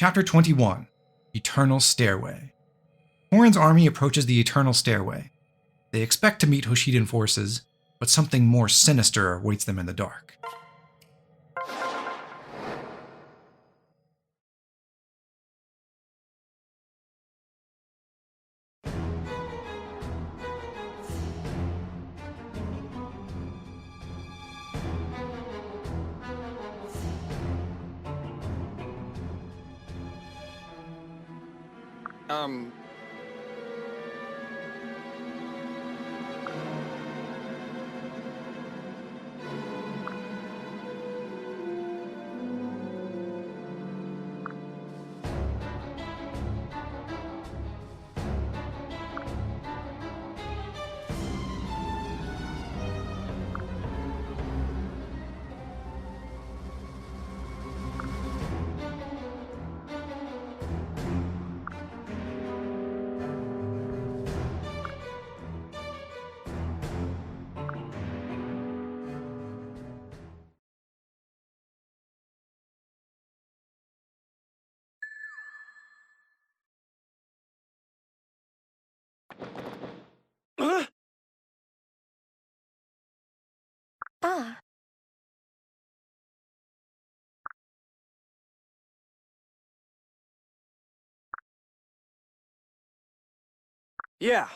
Chapter 21, Eternal Stairway. Horin's army approaches the Eternal Stairway. They expect to meet Hoshidan forces, but something more sinister awaits them in the dark. Yeah.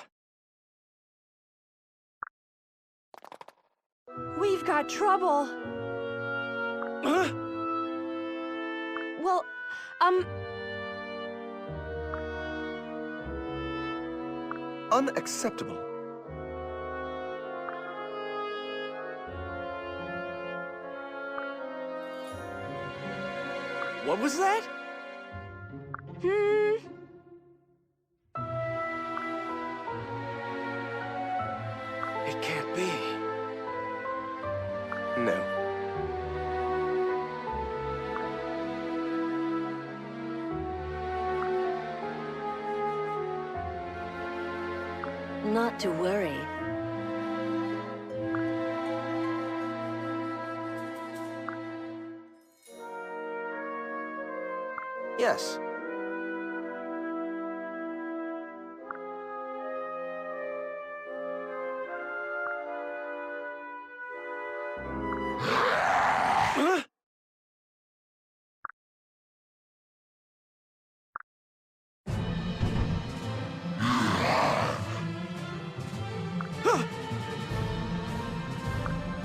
We've got trouble. Well, Unacceptable. What was that? It can't be. No. not to worry. Yes.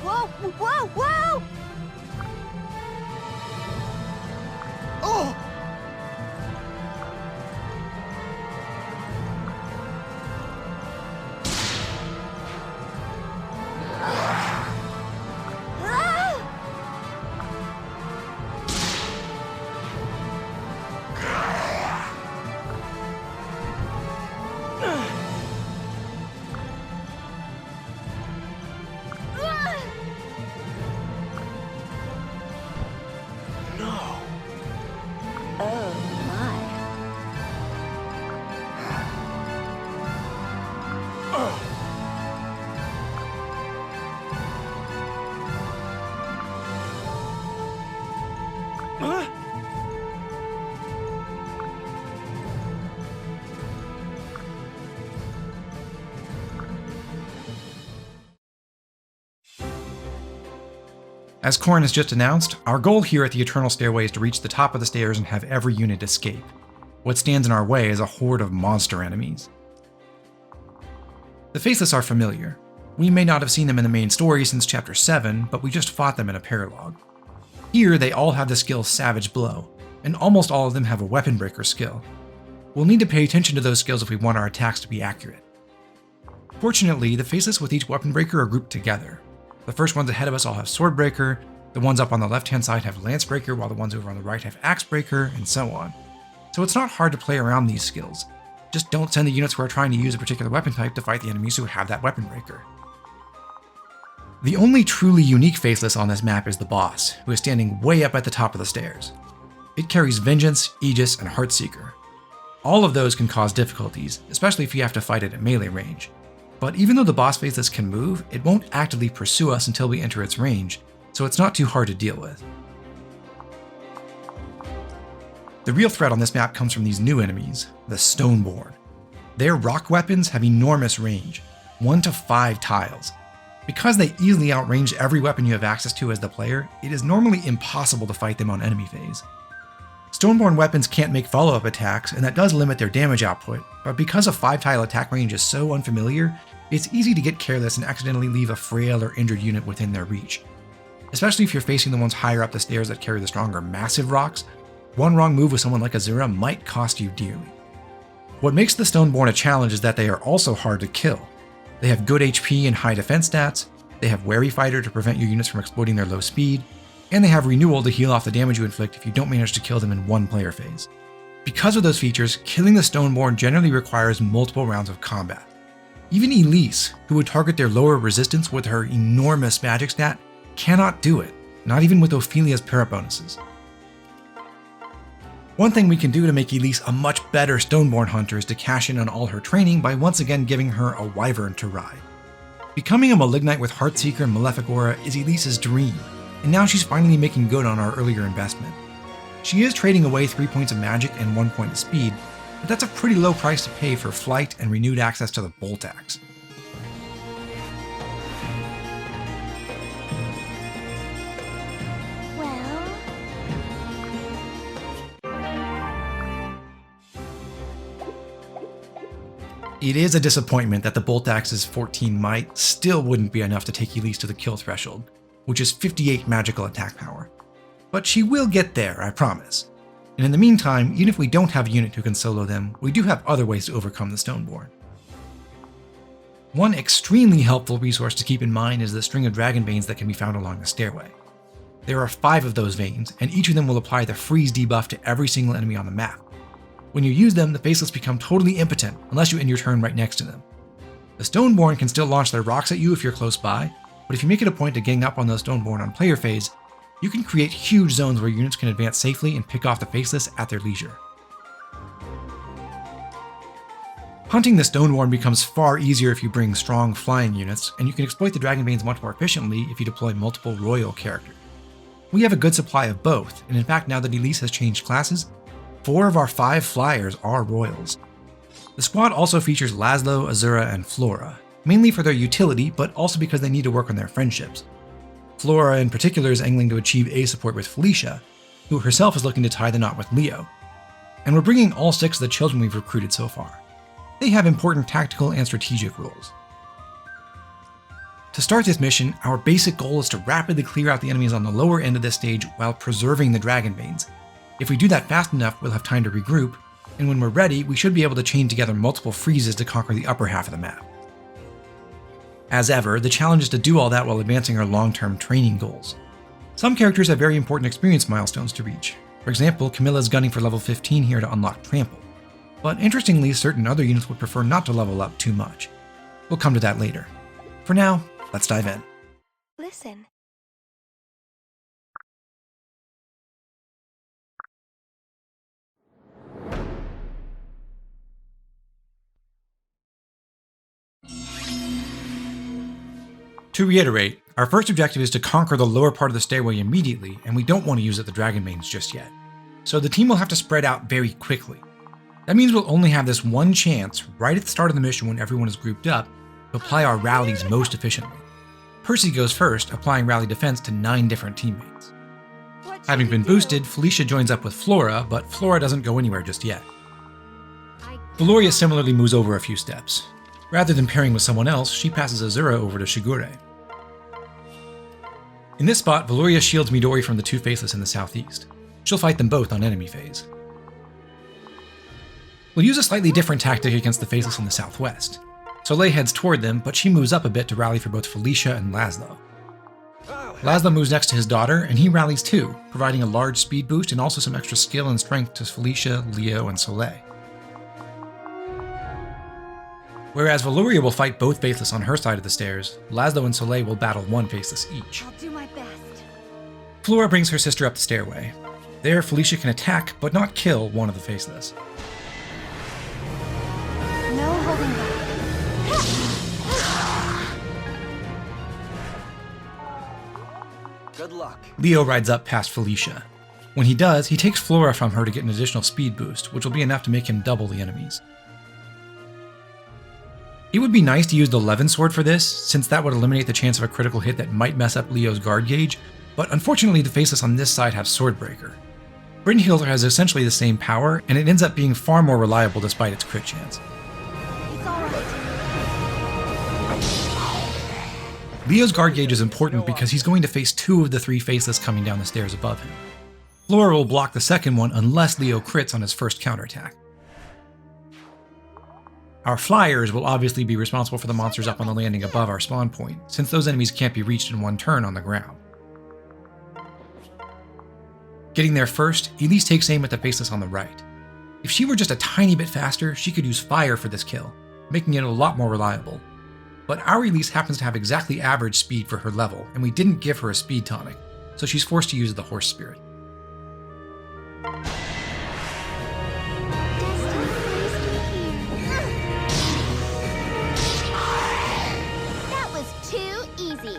Whoa! Whoa! Whoa! Oh! Oh my. As Corrin has just announced, our goal here at the Eternal Stairway is to reach the top of the stairs and have every unit escape. What stands in our way is a horde of monster enemies. The Faceless are familiar. We may not have seen them in the main story since Chapter 7, but we just fought them in a paralogue. Here, they all have the skill Savage Blow, and almost all of them have a Weapon Breaker skill. We'll need to pay attention to those skills if we want our attacks to be accurate. Fortunately, the Faceless with each Weapon Breaker are grouped together. The first ones ahead of us all have Sword Breaker, the ones up on the left-hand side have Lance Breaker, while the ones over on the right have Axe Breaker, and so on. So it's not hard to play around these skills. Just don't send the units who are trying to use a particular weapon type to fight the enemies who have that Weapon Breaker. The only truly unique Faceless on this map is the boss, who is standing way up at the top of the stairs. It carries Vengeance, Aegis, and Heartseeker. All of those can cause difficulties, especially if you have to fight it at melee range. But even though the boss Faceless can move, it won't actively pursue us until we enter its range, so it's not too hard to deal with. The real threat on this map comes from these new enemies, the Stoneborn. Their rock weapons have enormous range, 1 to 5 tiles. Because they easily outrange every weapon you have access to as the player, it is normally impossible to fight them on enemy phase. Stoneborn weapons can't make follow-up attacks, and that does limit their damage output, but because a 5-tile attack range is so unfamiliar, it's easy to get careless and accidentally leave a frail or injured unit within their reach. Especially if you're facing the ones higher up the stairs that carry the stronger massive rocks, one wrong move with someone like Azura might cost you dearly. What makes the Stoneborn a challenge is that they are also hard to kill. They have good HP and high defense stats, they have Wary Fighter to prevent your units from exploiting their low speed, and they have Renewal to heal off the damage you inflict if you don't manage to kill them in one player phase. Because of those features, killing the Stoneborn generally requires multiple rounds of combat. Even Elise, who would target their lower resistance with her enormous magic stat, cannot do it, not even with Ophelia's para bonuses. One thing we can do to make Elise a much better Stoneborn hunter is to cash in on all her training by once again giving her a wyvern to ride. Becoming a Malignite with Heartseeker and Malefic Aura is Elise's dream, and now she's finally making good on our earlier investment. She is trading away 3 points of magic and 1 point of speed, but that's a pretty low price to pay for flight and renewed access to the Bolt Axe. It is a disappointment that the Bolt Axe's 14 might still wouldn't be enough to take Elise to the kill threshold, which is 58 magical attack power. But she will get there, I promise. And in the meantime, even if we don't have a unit who can solo them, we do have other ways to overcome the Stoneborn. One extremely helpful resource to keep in mind is the string of dragon veins that can be found along the stairway. There are 5 of those veins, and each of them will apply the freeze debuff to every single enemy on the map. When you use them, the Faceless become totally impotent unless you end your turn right next to them. The Stoneborn can still launch their rocks at you if you're close by, but if you make it a point to gang up on those Stoneborn on player phase, you can create huge zones where units can advance safely and pick off the Faceless at their leisure. Hunting the Stoneborn becomes far easier if you bring strong flying units, and you can exploit the Dragon Veins much more efficiently if you deploy multiple royal characters. We have a good supply of both, and in fact now that Elise has changed classes, 4 of our 5 flyers are royals. The squad also features Laszlo, Azura, and Flora, mainly for their utility, but also because they need to work on their friendships. Flora in particular is angling to achieve A support with Felicia, who herself is looking to tie the knot with Leo. And we're bringing all 6 of the children we've recruited so far. They have important tactical and strategic roles. To start this mission, our basic goal is to rapidly clear out the enemies on the lower end of this stage while preserving the Dragon Veins. If we do that fast enough, we'll have time to regroup, and when we're ready, we should be able to chain together multiple freezes to conquer the upper half of the map. As ever, the challenge is to do all that while advancing our long-term training goals. Some characters have very important experience milestones to reach. For example, Camilla's gunning for level 15 here to unlock Trample. But interestingly, certain other units would prefer not to level up too much. We'll come to that later. For now, let's dive in. Listen. To reiterate, our first objective is to conquer the lower part of the stairway immediately, and we don't want to use up the Dragon Veins just yet. So the team will have to spread out very quickly. That means we'll only have this one chance right at the start of the mission when everyone is grouped up to apply our rallies most efficiently. Percy goes first, applying rally defense to 9 different teammates. Having been boosted, Felicia joins up with Flora, but Flora doesn't go anywhere just yet. Valoria similarly moves over a few steps. Rather than pairing with someone else, she passes Azura over to Shigure. In this spot, Valoria shields Midori from the 2 Faceless in the southeast. She'll fight them both on enemy phase. We'll use a slightly different tactic against the Faceless in the southwest. Soleil heads toward them, but she moves up a bit to rally for both Felicia and Laszlo. Laszlo moves next to his daughter, and he rallies too, providing a large speed boost and also some extra skill and strength to Felicia, Leo, and Soleil. Whereas Valoria will fight both Faceless on her side of the stairs, Laszlo and Soleil will battle 1 Faceless each. I'll do my best. Flora brings her sister up the stairway. There, Felicia can attack, but not kill one of the Faceless. No holding back. Good luck. Leo rides up past Felicia. When he does, he takes Flora from her to get an additional speed boost, which will be enough to make him double the enemies. It would be nice to use the Levin sword for this, since that would eliminate the chance of a critical hit that might mess up Leo's guard gauge, but unfortunately the faceless on this side have Swordbreaker. Brynhildr has essentially the same power, and it ends up being far more reliable despite its crit chance. It's all right. Leo's guard gauge is important because he's going to face 2 of the 3 faceless coming down the stairs above him. Flora will block the second one unless Leo crits on his first counterattack. Our flyers will obviously be responsible for the monsters up on the landing above our spawn point, since those enemies can't be reached in one turn on the ground. Getting there first, Elise takes aim at the faceless on the right. If she were just a tiny bit faster, she could use fire for this kill, making it a lot more reliable. But our Elise happens to have exactly average speed for her level, and we didn't give her a speed tonic, so she's forced to use the Horse Spirit. That was too easy.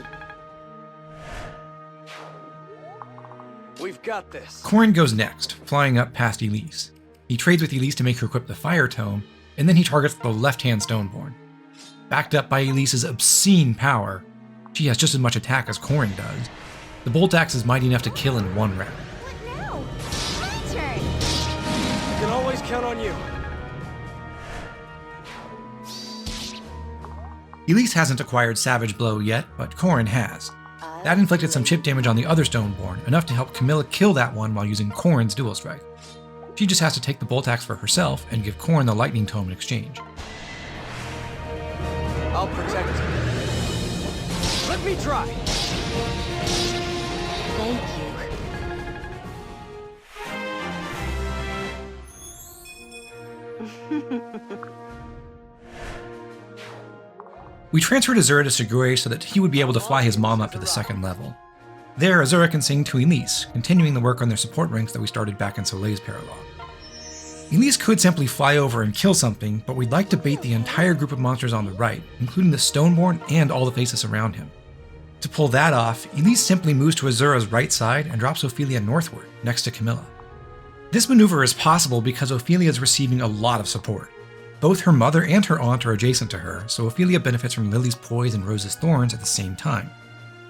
We've got this. Corrin goes next, flying up past Elise. He trades with Elise to make her equip the Fire Tome, and then he targets the left-hand Stoneborn. Backed up by Elise's obscene power, she has just as much attack as Corrin does. The Bolt Axe is mighty enough to kill in one round. What now? My turn. You can always count on you. Elise hasn't acquired Savage Blow yet, but Corrin has. That inflicted some chip damage on the other Stoneborn, enough to help Camilla kill that one while using Corrin's Dual Strike. She just has to take the Bolt Axe for herself and give Corrin the Lightning Tome in exchange. I'll protect you. Let me try. Thank you. We transferred Azura to Segure so that he would be able to fly his mom up to the 2nd level. There, Azura can sing to Elise, continuing the work on their support ranks that we started back in Soleil's Paralogue. Elise could simply fly over and kill something, but we'd like to bait the entire group of monsters on the right, including the Stoneborn and all the faces around him. To pull that off, Elise simply moves to Azura's right side and drops Ophelia northward, next to Camilla. This maneuver is possible because Ophelia is receiving a lot of support. Both her mother and her aunt are adjacent to her, so Ophelia benefits from Lily's Poise and Rose's Thorns at the same time.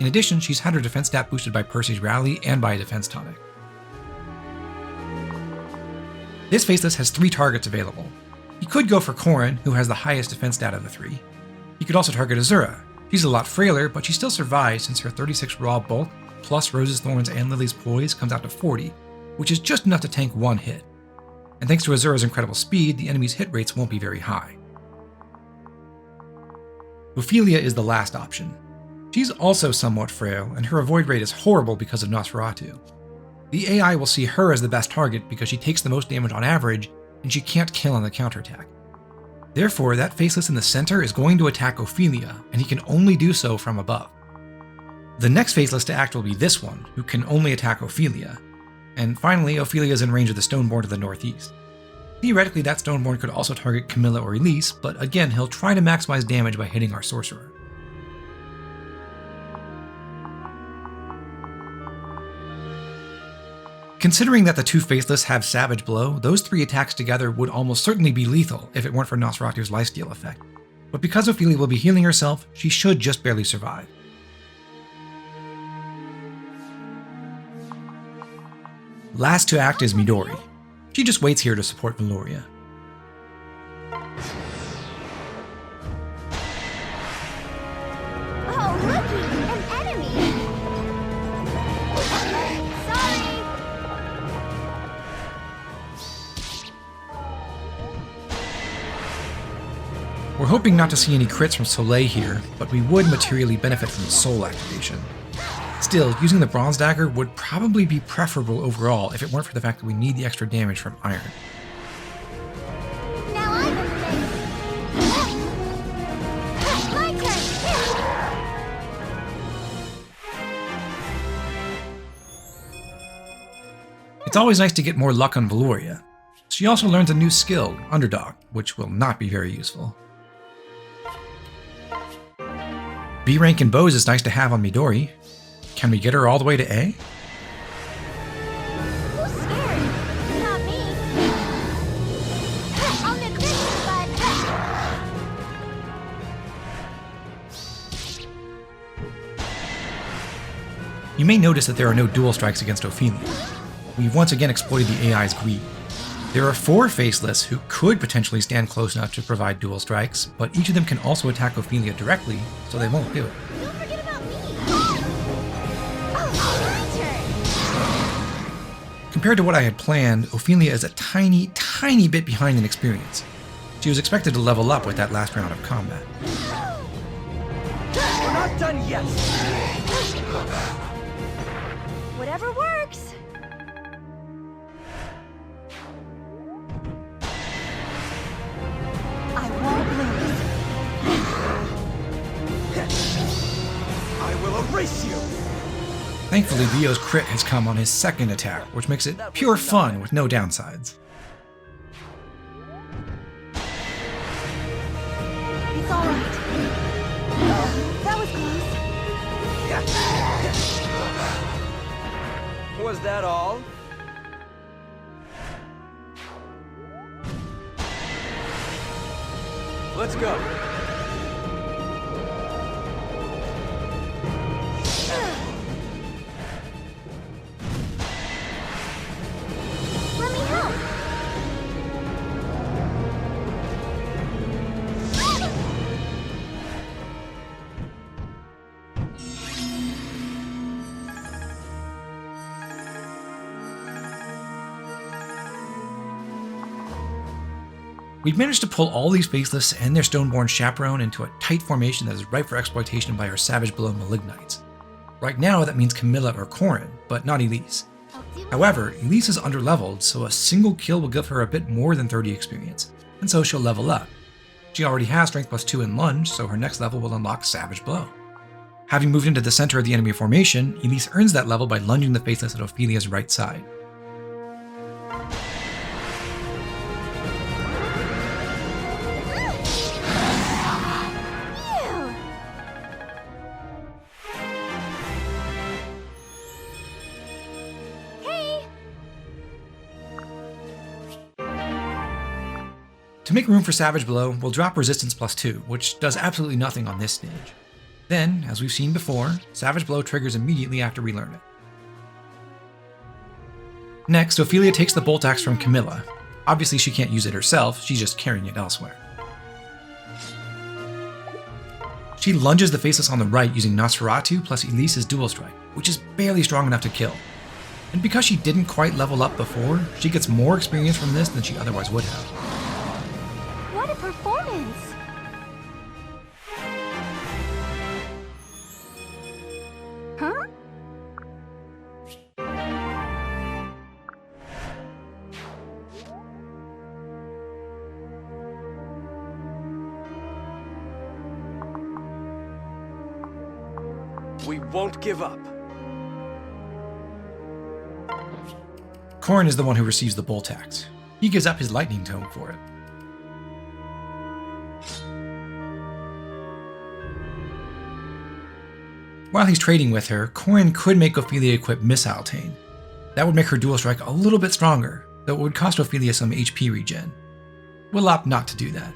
In addition, she's had her defense stat boosted by Percy's Rally and by a defense tonic. This faceless has 3 targets available. He could go for Corrin, who has the highest defense stat of the 3. He could also target Azura. She's a lot frailer, but she still survives since her 36 raw bulk, plus Rose's Thorns and Lily's Poise comes out to 40, which is just enough to tank 1 hit. And thanks to Azura's incredible speed, the enemy's hit rates won't be very high. Ophelia is the last option. She's also somewhat frail, and her avoid rate is horrible because of Nosferatu. The AI will see her as the best target because she takes the most damage on average, and she can't kill on the counterattack. Therefore, that faceless in the center is going to attack Ophelia, and he can only do so from above. The next faceless to act will be this one, who can only attack Ophelia. And finally, Ophelia is in range of the Stoneborn to the northeast. Theoretically, that Stoneborn could also target Camilla or Elise, but again, he'll try to maximize damage by hitting our sorcerer. Considering that the 2 faceless have Savage Blow, those 3 attacks together would almost certainly be lethal if it weren't for Nosferatu's lifesteal effect. But because Ophelia will be healing herself, she should just barely survive. Last to act is Midori. She just waits here to support Valoria. Oh, looky! An enemy! Sorry! We're hoping not to see any crits from Soleil here, but we would materially benefit from the soul activation. Still, using the Bronze Dagger would probably be preferable overall if it weren't for the fact that we need the extra damage from Iron. Now I'm ready. My turn! It's always nice to get more luck on Valoria. She also learns a new skill, Underdog, which will not be very useful. B rank in bows is nice to have on Midori. Can we get her all the way to A? You may notice that there are no dual strikes against Ophelia. We've once again exploited the AI's greed. There are 4 faceless who could potentially stand close enough to provide dual strikes, but each of them can also attack Ophelia directly, so they won't do it. Don't forget about me! Oh, my turn! Compared to what I had planned, Ophelia is a tiny bit behind in experience. She was expected to level up with that last round of combat. We're not done yet. Whatever works! I won't lose. I will erase you. Thankfully, Leo's crit has come on his second attack, which makes it pure fun with no downsides. It's all right. That was close. Was that all? Let's go. Let me help! We've managed to pull all these faceless and their Stoneborn chaperone into a tight formation that is ripe for exploitation by our Savage Blow Malignites. Right now that means Camilla or Corrin, but not Elise. I'll do However, Elise is underleveled, so a single kill will give her a bit more than 30 experience, and so she'll level up. She already has Strength +2 in Lunge, so her next level will unlock Savage Blow. Having moved into the center of the enemy formation, Elise earns that level by lunging the faceless at Ophelia's right side. you! Hey! To make room for Savage Blow, we'll drop Resistance +2, which does absolutely nothing on this stage. Then, as we've seen before, Savage Blow triggers immediately after we learn it. Next, Ophelia takes the Bolt Axe from Camilla. Obviously she can't use it herself, she's just carrying it elsewhere. She lunges the faceless on the right using Nosferatu plus Elise's Dual Strike, which is barely strong enough to kill. And because she didn't quite level up before, she gets more experience from this than she otherwise would have. What a performance! Huh? We won't give up. Corrin is the one who receives the Bolt Axe. He gives up his Lightning Tome for it. While he's trading with her, Corrin could make Ophelia equip Missile Tane. That would make her Dual Strike a little bit stronger, though it would cost Ophelia some HP regen. We'll opt not to do that.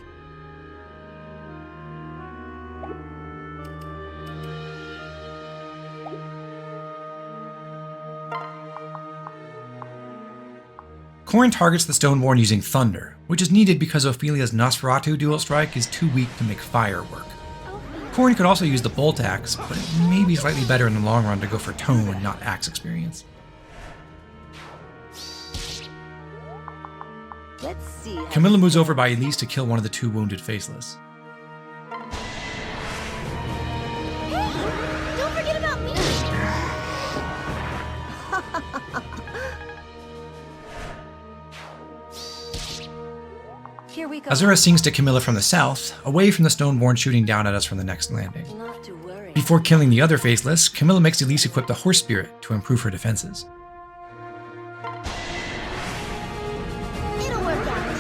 Corrin targets the Stoneborn using Thunder, which is needed because Ophelia's Nosferatu Dual Strike is too weak to make fire work. Corrin could also use the Bolt Axe, but it may be slightly better in the long run to go for Tome and not Axe experience. Let's see. how Camilla moves over by Elise to kill one of the 2 wounded faceless. Hey! Don't forget about me! Here we go. Azura sings to Camilla from the south, away from the Stoneborn shooting down at us from the next landing. Not to worry. Before killing the other faceless, Camilla makes Elise equip the Horse Spirit to improve her defenses. It'll work out.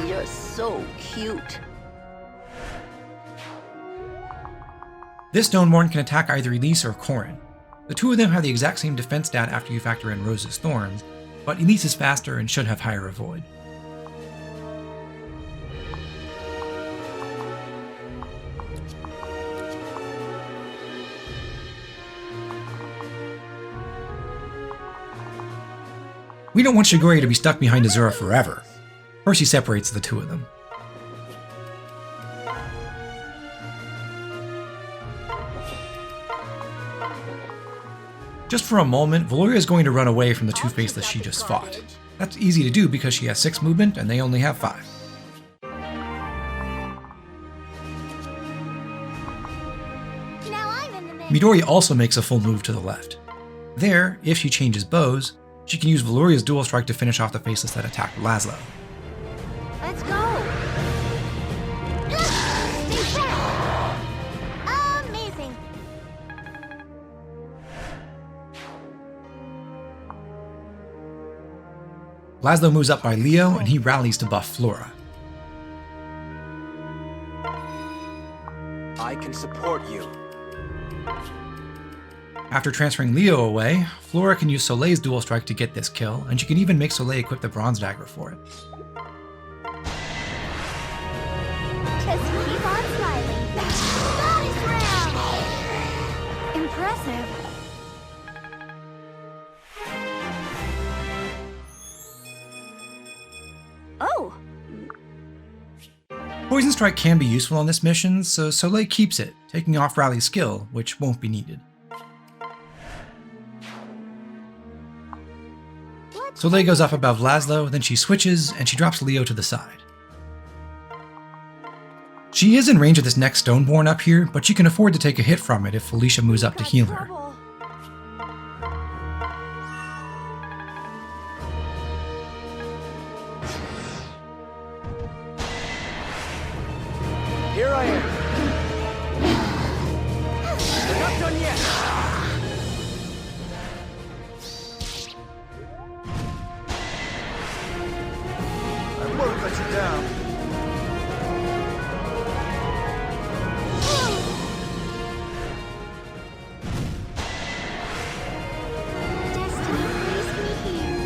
You're so cute. This Stoneborn can attack either Elise or Corrin. The 2 of them have the exact same defense stat after you factor in Rose's Thorns, but Elise is faster and should have higher avoid. We don't want Shigure to be stuck behind Azura forever. First he separates the two of them. Just for a moment, Valoria is going to run away from the two faceless she just fought. That's easy to do because she has 6 movement and they only have 5. Now I'm in the mix. Midori also makes a full move to the left. There, if she changes bows, she can use Valoria's dual strike to finish off the faceless that attacked Laszlo. Let's go. Stay back. Amazing. Laszlo moves up by Leo and he rallies to buff Flora. I can support you. After transferring Leo away, Flora can use Soleil's dual strike to get this kill, and she can even make Soleil equip the bronze dagger for it. Just keep on smiling. Bonus round. Impressive. Oh, Poison Strike can be useful on this mission, so Soleil keeps it, taking off Rally's skill, which won't be needed. Soleil goes up above Laszlo, then she switches, and she drops Leo to the side. She is in range of this next Stoneborn up here, but she can afford to take a hit from it if Felicia moves up to heal her. trouble. Here I am. We're not done yet. I won't let you down. Destiny placed me here.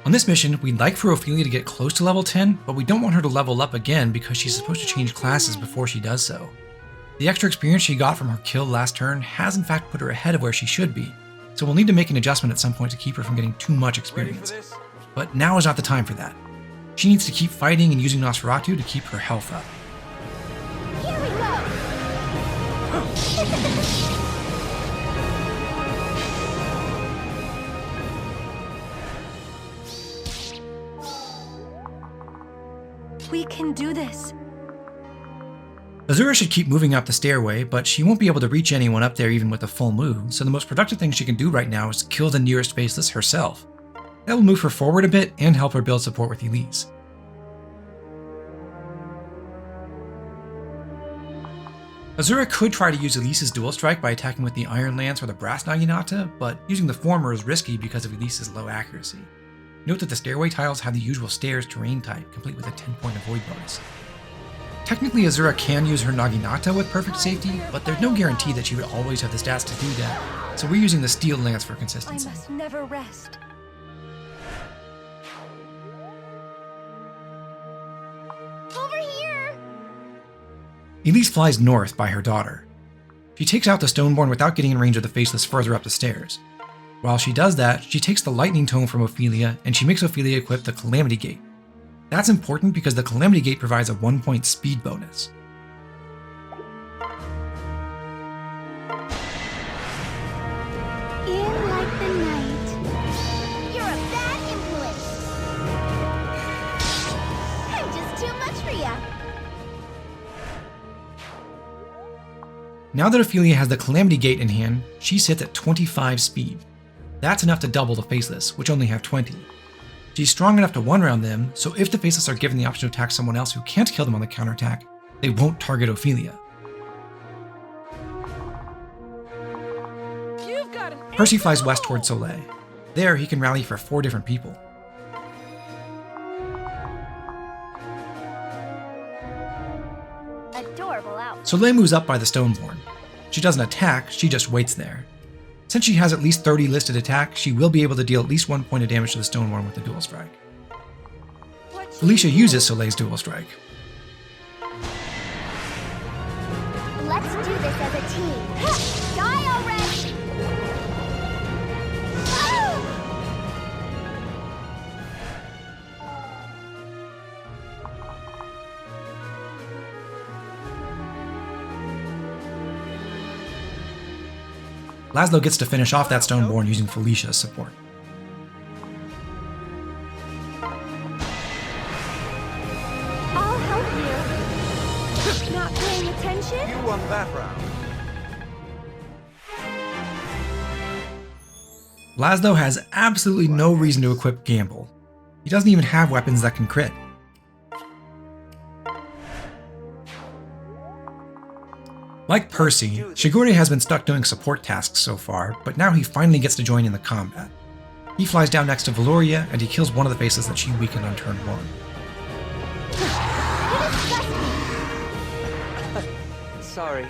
On this mission, we'd like for Ophelia to get close to level 10, but we don't want her to level up again because she's supposed to change classes before she does so. The extra experience she got from her kill last turn has in fact put her ahead of where she should be, so we'll need to make an adjustment at some point to keep her from getting too much Ready for experience. this? But now is not the time for that. She needs to keep fighting and using Nosferatu to keep her health up. Here we go. We can do this. Azura should keep moving up the stairway, but she won't be able to reach anyone up there even with a full move, so the most productive thing she can do right now is kill the nearest faceless herself. That will move her forward a bit and help her build support with Elise. Azura could try to use Elise's dual strike by attacking with the Iron Lance or the Brass Naginata, but using the former is risky because of Elise's low accuracy. Note that the stairway tiles have the usual stairs terrain type, complete with a 10-point avoid bonus. Technically, Azura can use her Naginata with perfect safety, but there's no guarantee that she would always have the stats to do that, so we're using the Steel Lance for I consistency. must never rest. Over here. Elise flies north by her daughter. She takes out the Stoneborn without getting in range of the Faceless further up the stairs. While she does that, she takes the Lightning Tome from Ophelia, and she makes Ophelia equip the Calamity Gate. That's important because the Calamity Gate provides a 1-point speed bonus. In like the night. You're a bad influence. I'm just too much for ya. Now that Ophelia has the Calamity Gate in hand, she sits at 25 speed. That's enough to double the Faceless, which only have 20. She's strong enough to one-round them, so if the Faceless are given the option to attack someone else who can't kill them on the counterattack, they won't target Ophelia. Percy flies west towards Soleil. There, he can rally for 4 different people. Adorable outfit. Soleil moves up by the Stoneborn. She doesn't attack, she just waits there. Since she has at least 30 listed attacks, she will be able to deal at least 1 point of damage to the Stoneborn with a Dual Strike. Felicia uses Soleil's Dual Strike. Let's do this as a team. Die already! Laszlo gets to finish off that Stoneborn using Felicia as support. I'll help you. Not paying attention? You won that round. Laszlo has absolutely no reason to equip Gamble. He doesn't even have weapons that can crit. Like Percy, Shigure has been stuck doing support tasks so far, but now he finally gets to join in the combat. He flies down next to Valoria, and he kills one of the faces that she weakened on turn 1. Sorry.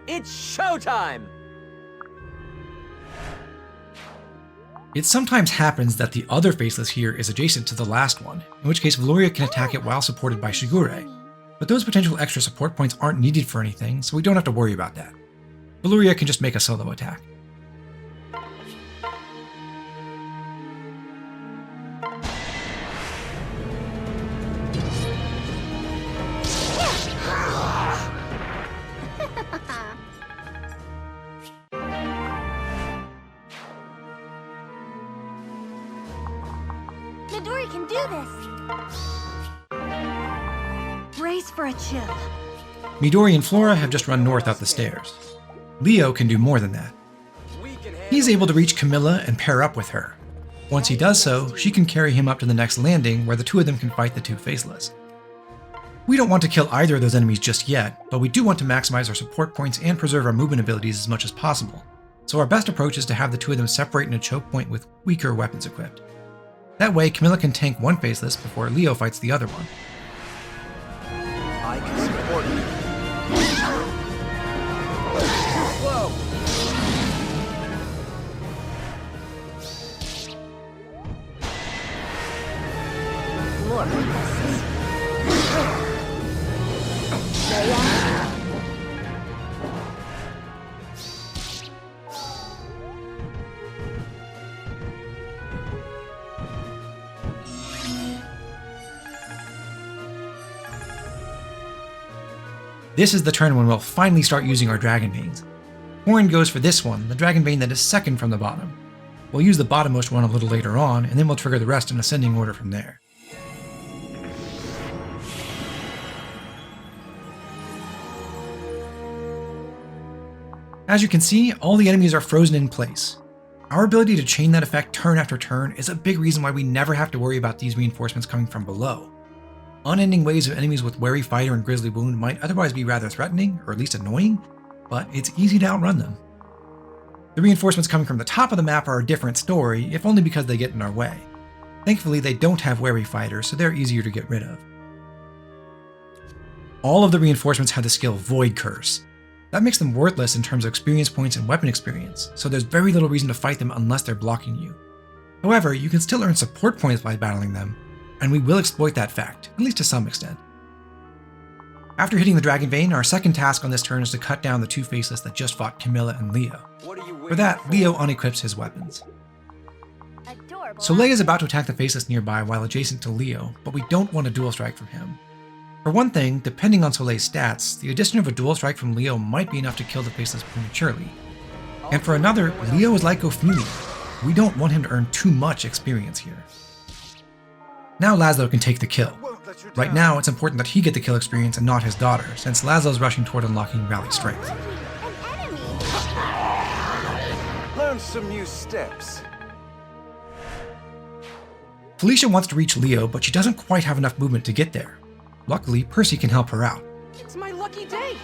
It's showtime! It sometimes happens that the other faceless here is adjacent to the last one, in which case Valoria can attack it while supported by Shigure. But those potential extra support points aren't needed for anything, so we don't have to worry about that. Valoria can just make a solo attack. Midori can do this! Brace for a chill. Midori and Flora have just run north up the stairs. Leo can do more than that. He's able to reach Camilla and pair up with her. Once he does so, she can carry him up to the next landing where the two of them can fight the two faceless. We don't want to kill either of those enemies just yet, but we do want to maximize our support points and preserve our movement abilities as much as possible, so our best approach is to have the two of them separate in a choke point with weaker weapons equipped. That way, Camilla can tank one faceless before Leo fights the other one. I can support you. Whoa! More weaknesses. This is the turn when we'll finally start using our Dragon Veins. Horn goes for this one, the Dragon Vein that is second from the bottom. We'll use the bottommost one a little later on, and then we'll trigger the rest in ascending order from there. As you can see, all the enemies are frozen in place. Our ability to chain that effect turn after turn is a big reason why we never have to worry about these reinforcements coming from below. Unending waves of enemies with Wary Fighter and Grizzly Wound might otherwise be rather threatening, or at least annoying, but it's easy to outrun them. The reinforcements coming from the top of the map are a different story, if only because they get in our way. Thankfully, they don't have Wary Fighter, so they're easier to get rid of. All of the reinforcements have the skill Void Curse. That makes them worthless in terms of experience points and weapon experience, so there's very little reason to fight them unless they're blocking you. However, you can still earn support points by battling them, and we will exploit that fact, at least to some extent. After hitting the Dragon Vein, our second task on this turn is to cut down the two faceless that just fought Camilla and Leo. For that, Leo unequips his weapons. Adorable. Soleil is about to attack the faceless nearby while adjacent to Leo, but we don't want a dual strike from him. For one thing, depending on Soleil's stats, the addition of a dual strike from Leo might be enough to kill the faceless prematurely. And for another, Leo is like Ophelia. We don't want him to earn too much experience here. Now Laszlo can take the kill. Right now, it's important that he get the kill experience and not his daughter, since Laszlo's rushing toward unlocking Rally Strength. An enemy! Learn some new steps. Felicia wants to reach Leo, but she doesn't quite have enough movement to get there. Luckily, Percy can help her out. It's my lucky day!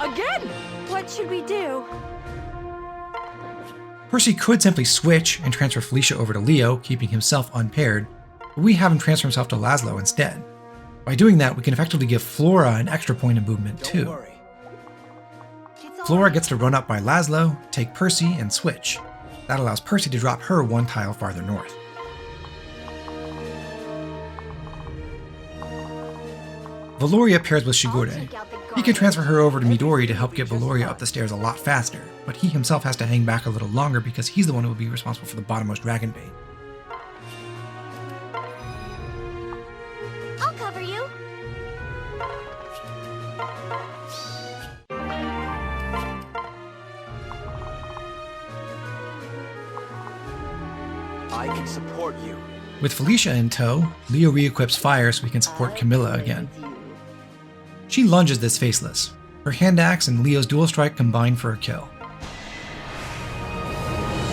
Again! What should we do? Percy could simply switch and transfer Felicia over to Leo, keeping himself unpaired, but we have him transfer himself to Laszlo instead. By doing that, we can effectively give Flora an extra point of movement too. Don't worry. Flora gets to run up by Laszlo, take Percy, and switch. That allows Percy to drop her one tile farther north. Valoria pairs with Shigure. He can transfer her over to Midori to help get Valoria up the stairs a lot faster, but he himself has to hang back a little longer because he's the one who will be responsible for the bottommost dragon bait. I'll cover you. I can support you. With Felicia in tow, Leo re-equips fire so he can support Camilla again. She lunges this faceless. Her hand axe and Leo's dual strike combine for a kill.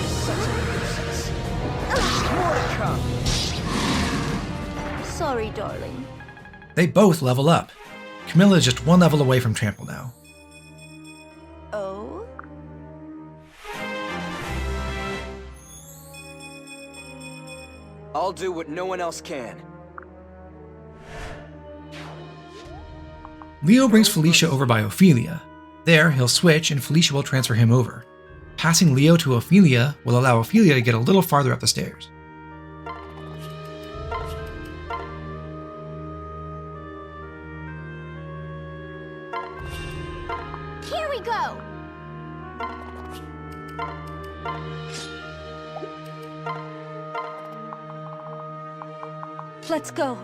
Such a nuisance. More to come. Sorry, darling. They both level up. Camilla is just one level away from trample now. Oh? I'll do what no one else can. Leo brings Felicia over by Ophelia. There, he'll switch and Felicia will transfer him over. Passing Leo to Ophelia will allow Ophelia to get a little farther up the stairs. Here we go. Let's go.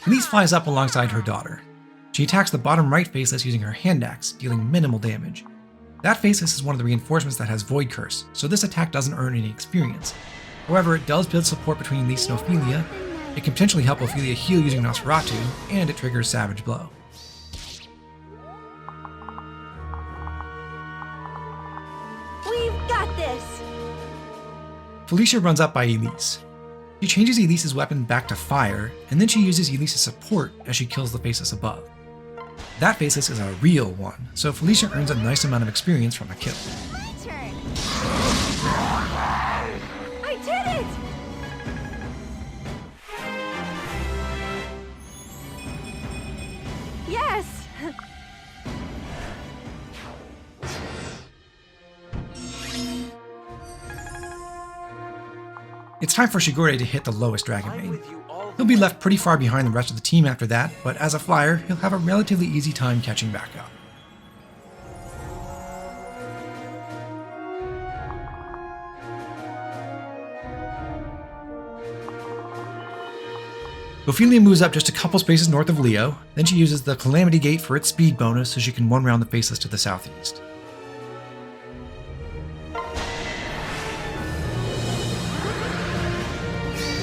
Elise flies up alongside her daughter. She attacks the bottom right faceless using her hand axe, dealing minimal damage. That faceless is one of the reinforcements that has Void Curse, so this attack doesn't earn any experience. However, it does build support between Elise and Ophelia. It can potentially help Ophelia heal using Nosferatu, and it triggers Savage Blow. We've got this. Felicia runs up by Elise. She changes Elise's weapon back to fire, and then she uses Elise's support as she kills the faceless above. That faceless is a real one, so Felicia earns a nice amount of experience from a kill. My turn. I did it! Yes! It's time for Shigure to hit the lowest dragon I'm main. with you all the He'll be way. left pretty far behind the rest of the team after that, but as a flyer, he'll have a relatively easy time catching back up. Ophelia moves up just a couple spaces north of Leo, then she uses the Calamity Gate for its speed bonus so she can one-round the faceless to the southeast.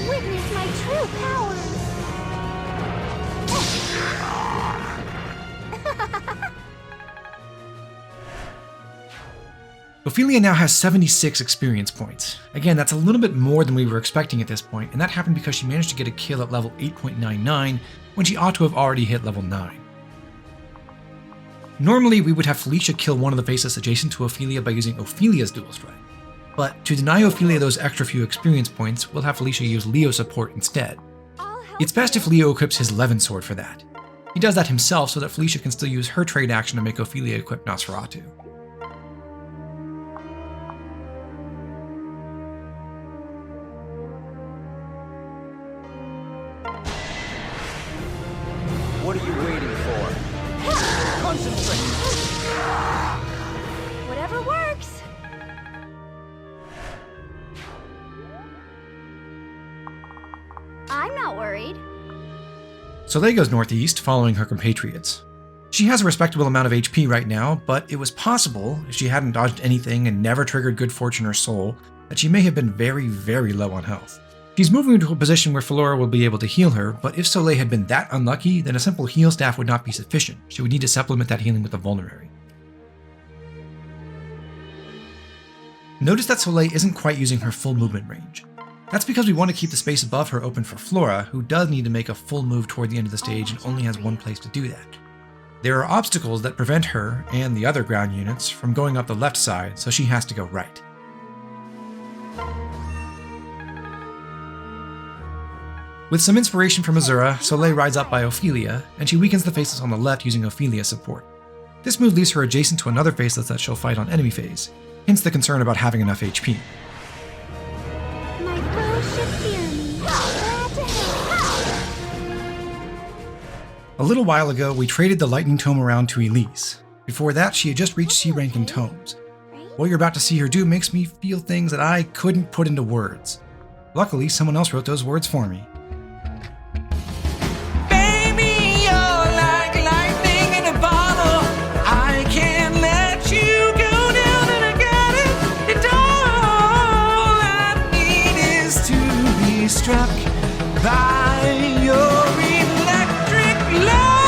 Witness my true power. Ophelia now has 76 experience points. Again, that's a little bit more than we were expecting at this point, and that happened because she managed to get a kill at level 8.99 when she ought to have already hit level 9. Normally, we would have Felicia kill one of the faces adjacent to Ophelia by using Ophelia's dual strike. But to deny Ophelia those extra few experience points, we'll have Felicia use Leo's support instead. I'll help It's best you. if Leo equips his Levin sword for that. He does that himself so that Felicia can still use her trade action to make Ophelia equip Nosferatu. What are you waiting for? Concentrate! Whatever works. I'm not worried. Soleil goes northeast, following her compatriots. She has a respectable amount of HP right now, but it was possible, if she hadn't dodged anything and never triggered Good Fortune or Soul, that she may have been very, very low on health. She's moving into a position where Flora will be able to heal her, but if Soleil had been that unlucky, then a simple heal staff would not be sufficient. She would need to supplement that healing with a vulnerary. Notice that Soleil isn't quite using her full movement range. That's because we want to keep the space above her open for Flora, who does need to make a full move toward the end of the stage and only has one place to do that. There are obstacles that prevent her, and the other ground units, from going up the left side, so she has to go right. With some inspiration from Azura, Soleil rides up by Ophelia, and she weakens the Faceless on the left using Ophelia's support. This move leaves her adjacent to another Faceless that she'll fight on enemy phase, hence the concern about having enough HP. My foes should fear me. Glad to help. A little while ago, we traded the Lightning Tome around to Elise. Before that, she had just reached C rank in tomes. What you're about to see her do makes me feel things that I couldn't put into words. Luckily, someone else wrote those words for me. Baby, you're like lightning in a bottle. I can't let you go down, and I got it. And all I need is to be struck by your electric love.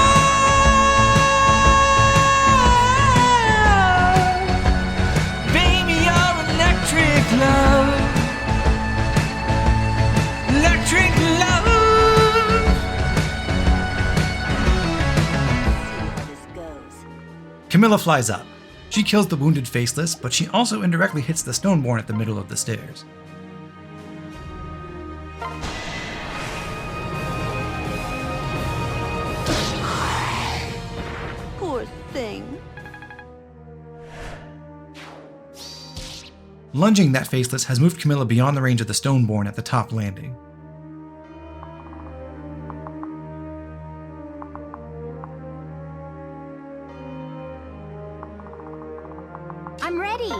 Baby, your electric love. Electric love. Camilla flies up. She kills the wounded Faceless, but she also indirectly hits the Stoneborn at the middle of the stairs. Poor thing. Lunging that Faceless has moved Camilla beyond the range of the Stoneborn at the top landing. I'm ready.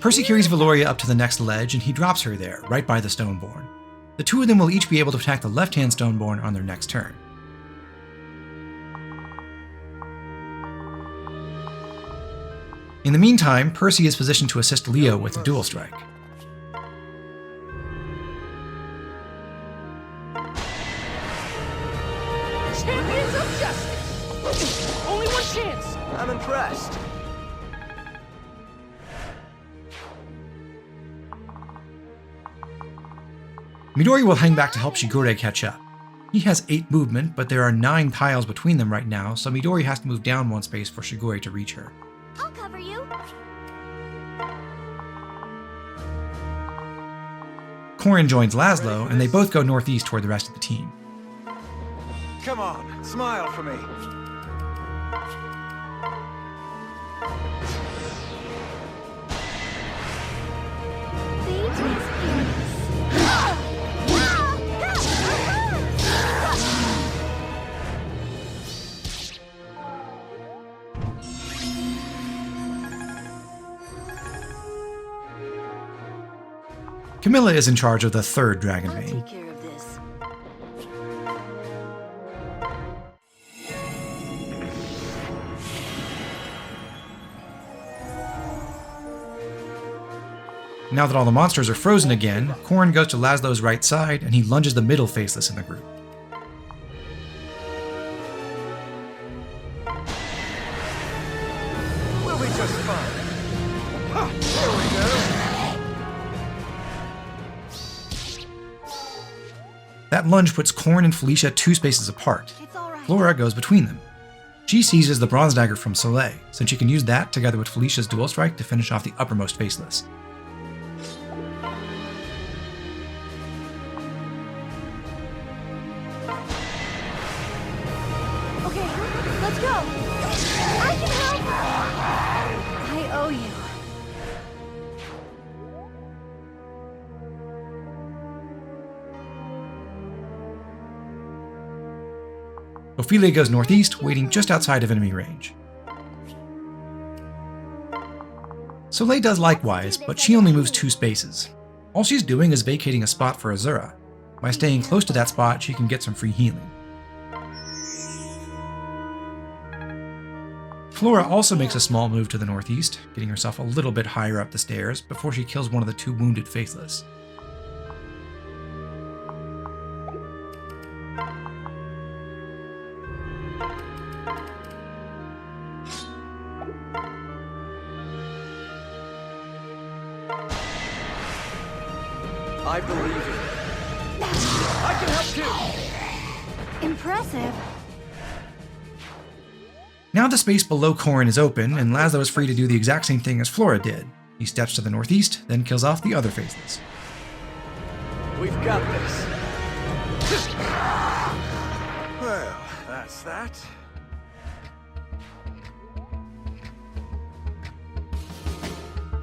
Percy carries Valoria up to the next ledge, and he drops her there, right by the Stoneborn. The two of them will each be able to attack the left-hand Stoneborn on their next turn. In the meantime, Percy is positioned to assist Leo with the dual strike. Champions of justice. Only one chance. I'm impressed. Midori will hang back to help Shigure catch up. He has 8 movement, but there are 9 tiles between them right now, so Midori has to move down 1 space for Shigure to reach her. I'll cover you. Corrin joins Laszlo, and they both go northeast toward the rest of the team. Come on, smile for me. Fate is fierce. Camilla is in charge of the 3rd Dragon I'll Vein. take care of this. Now that all the monsters are frozen again, Corrin goes to Laszlo's right side, and he lunges the middle Faceless in the group. We'll be just fine. Huh, there we go. That lunge puts Corrin and Felicia 2 spaces apart. It's all right. Flora goes between them. She seizes the Bronze Dagger from Soleil, since she can use that together with Felicia's dual strike to finish off the uppermost Faceless. Okay, let's go. I can help. I owe you. Ophelia goes northeast, waiting just outside of enemy range. Soleil does likewise, but she only moves 2 spaces. All she's doing is vacating a spot for Azura. By staying close to that spot, she can get some free healing. Flora also makes a small move to the northeast, getting herself a little bit higher up the stairs before she kills one of the 2 wounded Faceless. I believe you. I can help too. Impressive. Now the space below Corrin is open, and Laszlo is free to do the exact same thing as Flora did. He steps to the northeast, then kills off the other Faceless. We've got this. That's that.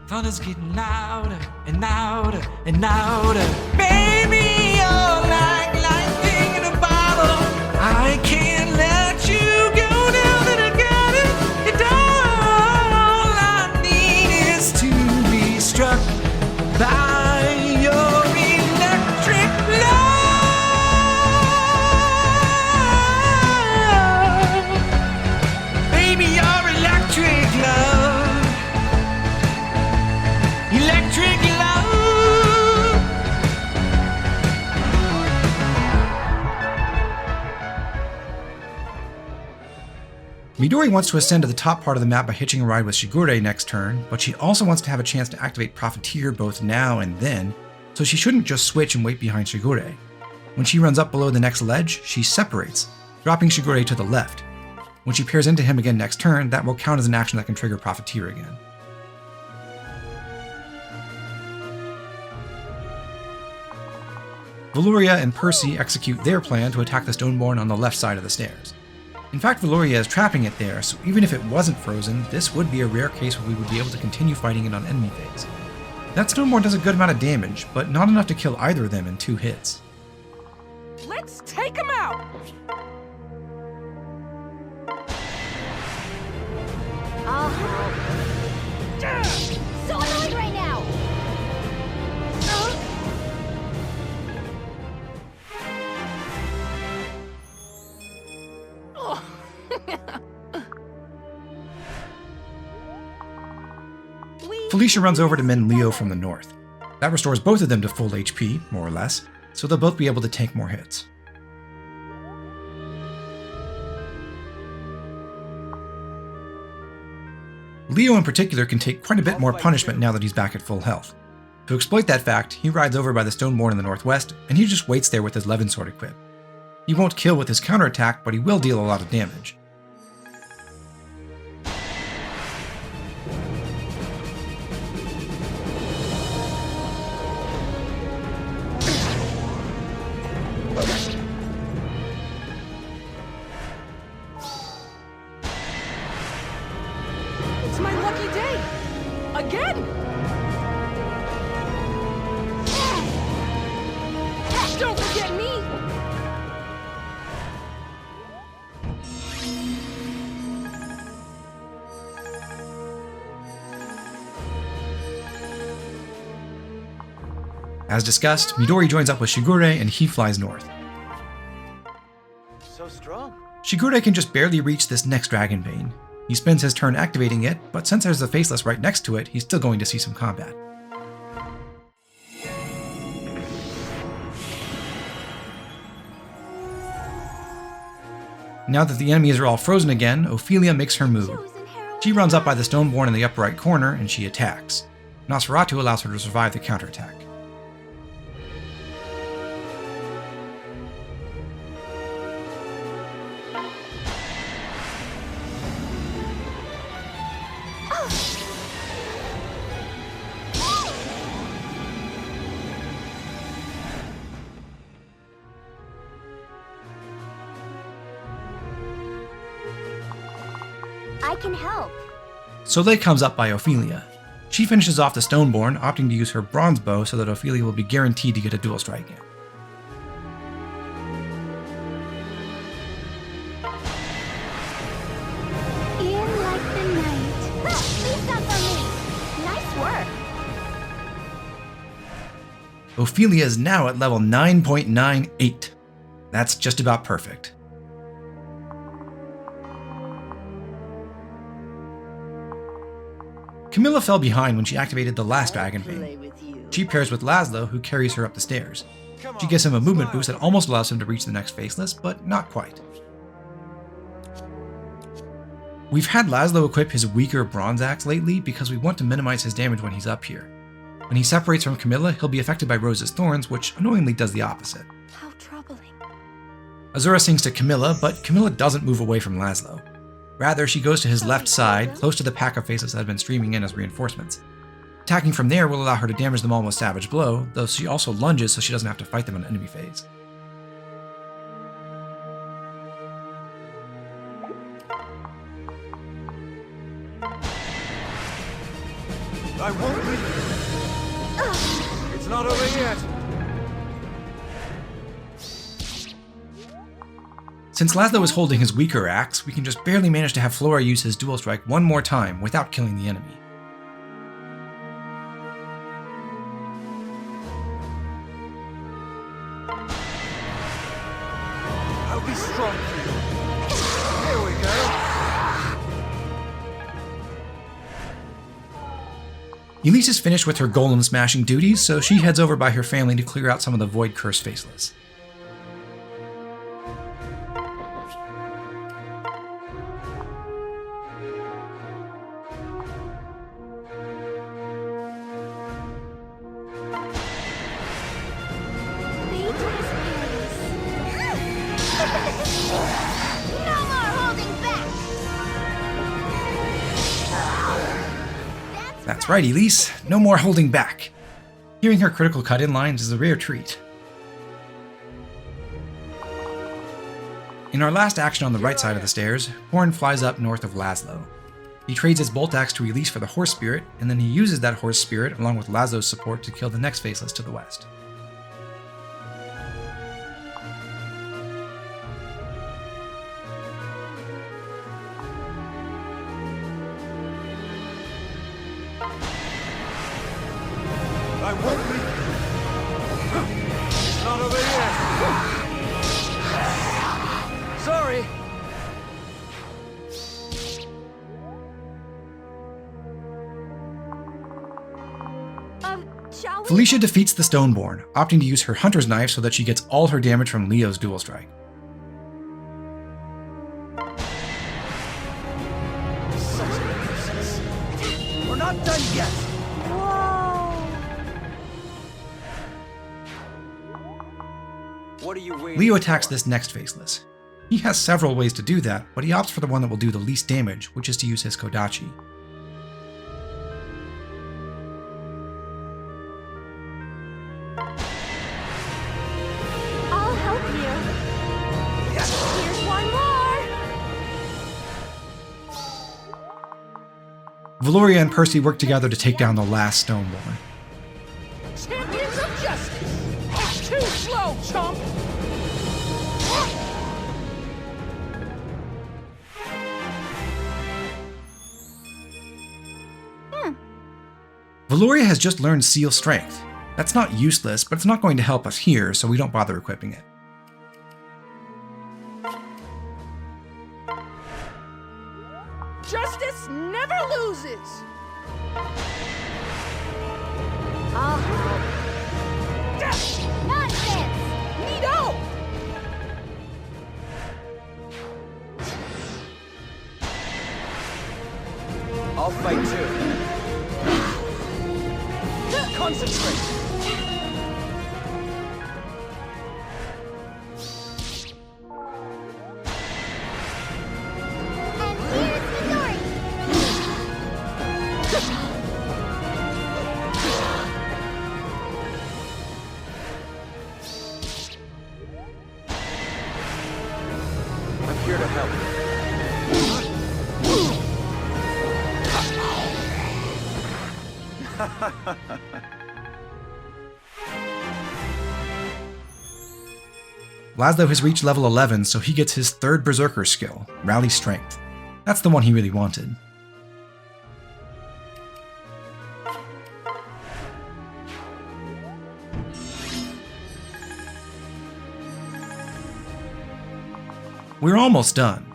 Thunder's getting louder and louder and louder. Baby, you're like lightning in a bottle. I can't let you go now that I got it. And all I need is to be struck by your electric love. Baby, your electric love. Electric love. Midori wants to ascend to the top part of the map by hitching a ride with Shigure next turn, but she also wants to have a chance to activate Profiteer both now and then, so she shouldn't just switch and wait behind Shigure. When she runs up below the next ledge, she separates, dropping Shigure to the left. When she pairs into him again next turn, that will count as an action that can trigger Profiteer again. Valoria and Percy execute their plan to attack the Stoneborn on the left side of the stairs. In fact, Valoria is trapping it there, so even if it wasn't frozen, this would be a rare case where we would be able to continue fighting it on enemy phase. That Stoneborn does a good amount of damage, but not enough to kill either of them in 2 hits. Let's take him out! I'll help. So annoyed right now! Felicia runs over to mend Leo from the north. That restores both of them to full HP, more or less, so they'll both be able to tank more hits. Leo in particular can take quite a bit more punishment now that he's back at full health. To exploit that fact, he rides over by the Stoneborn in the northwest, and he just waits there with his Levin sword equipped. He won't kill with his counterattack, but he will deal a lot of damage. It's my lucky day! Again! Don't forget me! As discussed, Midori joins up with Shigure and he flies north. So strong. Shigure can just barely reach this next Dragonbane. He spends his turn activating it, but since there's a Faceless right next to it, he's still going to see some combat. Now that the enemies are all frozen again, Ophelia makes her move. She runs up by the Stoneborn in the upper right corner and she attacks. Nosferatu allows her to survive the counterattack. I can help. Soleil comes up by Ophelia. She finishes off the Stoneborn, opting to use her bronze bow so that Ophelia will be guaranteed to get a dual strike in. In like the night. Please stop for me. Nice work. Ophelia is now at level 9.98. That's just about perfect. Camilla fell behind when she activated the last Dragonbane. She pairs with Laszlo, who carries her up the stairs. She gives him a movement boost that almost allows him to reach the next Faceless, but not quite. We've had Laszlo equip his weaker Bronze Axe lately because we want to minimize his damage when he's up here. When he separates from Camilla, he'll be affected by Rose's Thorns, which annoyingly does the opposite. How troubling. Azura sings to Camilla, but Camilla doesn't move away from Laszlo. Rather, she goes to his left side, close to the pack of Faces that have been streaming in as reinforcements. Attacking from there will allow her to damage them all with Savage Blow, though she also lunges so she doesn't have to fight them on enemy phase. I won't leave. It's not over yet. Since Laszlo is holding his weaker axe, we can just barely manage to have Flora use his dual strike one more time without killing the enemy. I'll be strong for you. Here we go. Elise is finished with her golem smashing duties, so she heads over by her family to clear out some of the Void Curse faceless. No more holding back! That's right, Elise. No more holding back. Hearing her critical cut-in lines is a rare treat. In our last action on the right side of the stairs, Horn flies up north of Laszlo. He trades his bolt axe to Elise for the horse spirit, and then he uses that horse spirit along with Laszlo's support to kill the next faceless to the west. I won't leave. It's not over yet. Sorry. Shall we? Felicia defeats the Stoneborn, opting to use her hunter's knife so that she gets all her damage from Leo's dual strike. Such a nuisance. We're not done yet. Whoa! What are you waiting Leo attacks for? this next faceless. He has several ways to do that, but he opts for the one that will do the least damage, which is to use his Kodachi. I'll help you. Here's one more. Valoria and Percy work together to take down the last Stoneborn. Champions of justice! Too slow, chump! Valoria has just learned Seal Strength. That's not useless, but it's not going to help us here, so we don't bother equipping it. Justice never loses! I'll help. Nonsense! Neato! I'll fight too. Concentrate. And here's Midori. I'm here to help. Laszlo has reached level 11, so he gets his third Berserker skill, Rally Strength. That's the one he really wanted. We're almost done.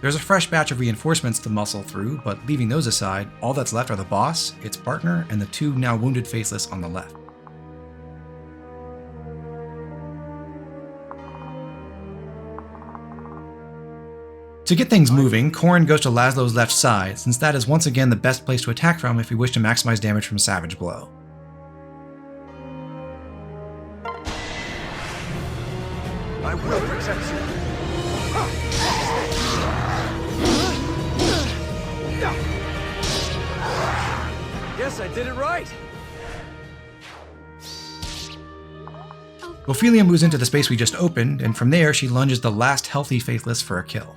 There's a fresh batch of reinforcements to muscle through, but leaving those aside, all that's left are the boss, its partner, and the two now wounded faceless on the left. To get things moving, Corrin goes to Laszlo's left side, since that is once again the best place to attack from if we wish to maximize damage from Savage Blow. I will protect you. Guess I did it right. Ophelia moves into the space we just opened, and from there she lunges the last healthy faithless for a kill.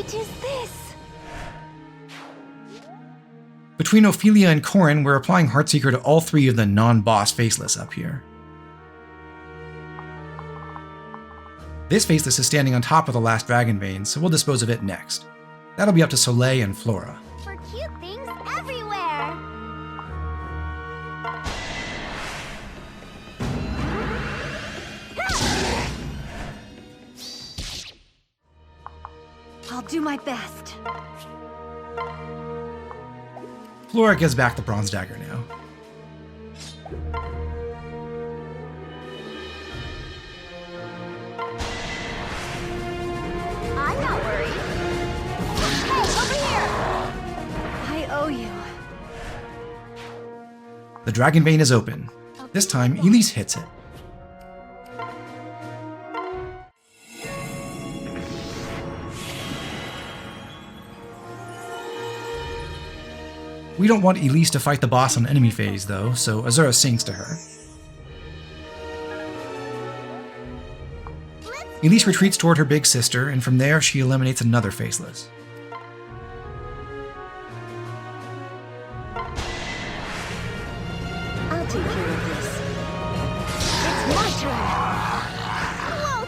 What is this? Between Ophelia and Corrin, we're applying Heartseeker to all 3 of the non-boss faceless up here. This faceless is standing on top of the last dragon vein, so we'll dispose of it next. That'll be up to Soleil and Flora. For cute things everywhere. I'll do my best. Flora gives back the bronze dagger now. I'm not worried. Hey, over here! I owe you. The dragon vein is open. This time, Elise hits it. We don't want Elise to fight the boss on enemy phase, though, so Azura sings to her. Elise retreats toward her big sister, and from there she eliminates another faceless. I'll take care of this. It's my turn. Whoa,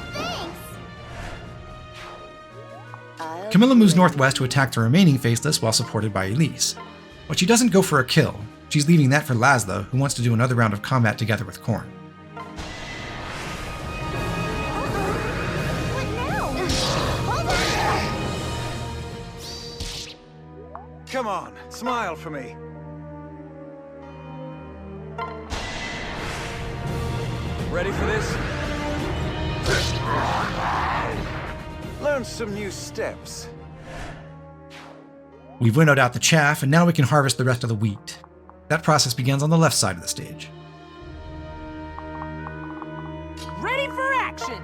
thanks! Camilla moves northwest to attack the remaining faceless while supported by Elise. But she doesn't go for a kill. She's leaving that for Laszlo, who wants to do another round of combat together with Corrin. What now? Hold on! Come on, smile for me. Ready for this? Learn some new steps. We've winnowed out the chaff, and now we can harvest the rest of the wheat. That process begins on the left side of the stage. Ready for action!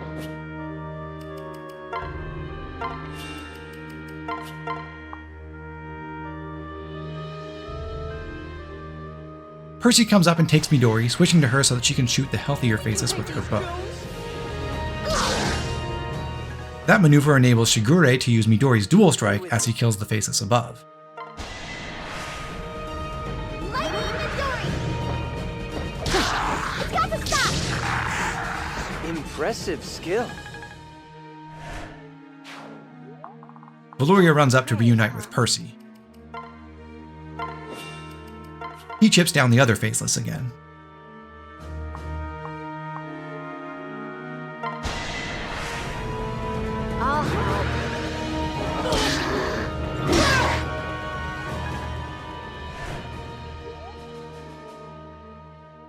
Percy comes up and takes Midori, switching to her so that she can shoot the healthier faces with her bow. That maneuver enables Shigure to use Midori's dual strike as he kills the faceless above. Lightning Midori! It's got to stop! Impressive skill. Valoria runs up to reunite with Percy. He chips down the other faceless again. I'll help.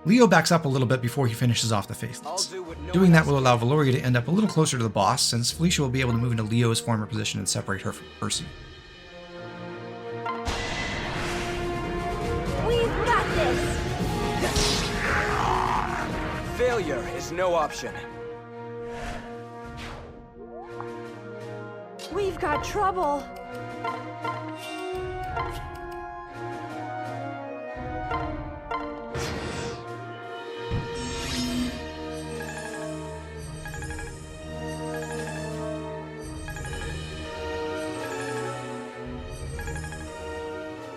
Leo backs up a little bit before he finishes off the faceless. Doing that will allow Valoria to end up a little closer to the boss, since Felicia will be able to move into Leo's former position and separate her from Percy. We've got this! Failure is no option. We've got trouble.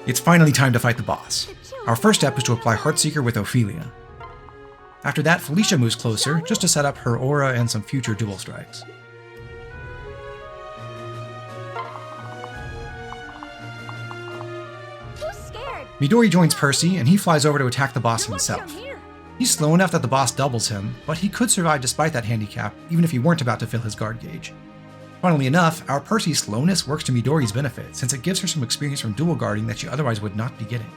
It's finally time to fight the boss. Our first step is to apply Heartseeker with Ophelia. After that, Felicia moves closer, just to set up her aura and some future dual strikes. Who's scared? Midori joins Percy, and he flies over to attack the boss You're welcome himself. here. He's slow enough that the boss doubles him, but he could survive despite that handicap, even if he weren't about to fill his guard gauge. Funnily enough, our Percy's slowness works to Midori's benefit, since it gives her some experience from dual guarding that she otherwise would not be getting.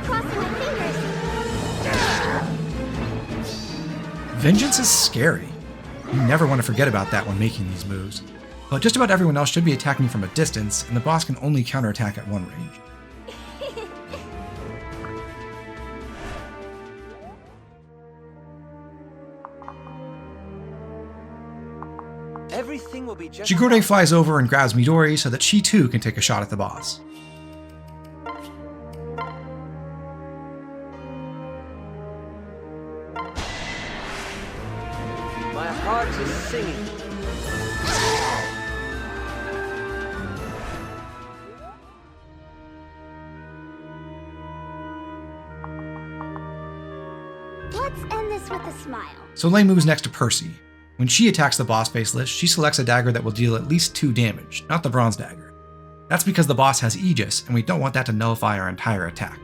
Crossing my fingers. Vengeance is scary. You never want to forget about that when making these moves. But just about everyone else should be attacking from a distance, and the boss can only counterattack at one range. Everything will be just Shigure flies over and grabs Midori so that she too can take a shot at the boss. heart is singing. Let's end this with a smile. Soleil moves next to Percy. When she attacks the boss faceless, she selects a dagger that will deal at least 2 damage, not the bronze dagger. That's because the boss has Aegis, and we don't want that to nullify our entire attack.